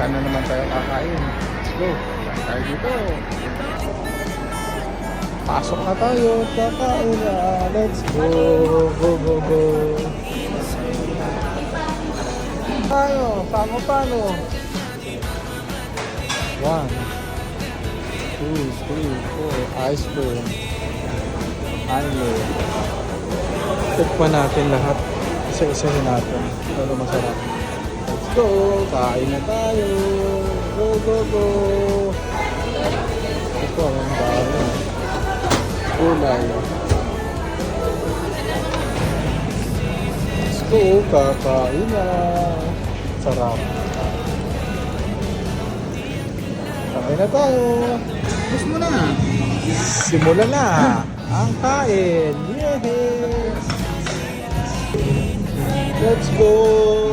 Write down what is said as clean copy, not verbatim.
Saan na naman tayo kakain? Let's go. Saan tayo dito? Pasok na tayo. Kakain na. Let's go. Go, go, go. Tayo. Paano? 1, 2, 3, 4. Iceberg. Island. Tikman natin lahat. Isa-isahin natin. Pero masarap. Let's go! Kain na tayo! Go, go, go! Ito, ang dami. Kulay. Let's go! Kakain na! Sarap. Kain na tayo! Gusto mo na. Simulan na! Ang kain! Yes! Let's go!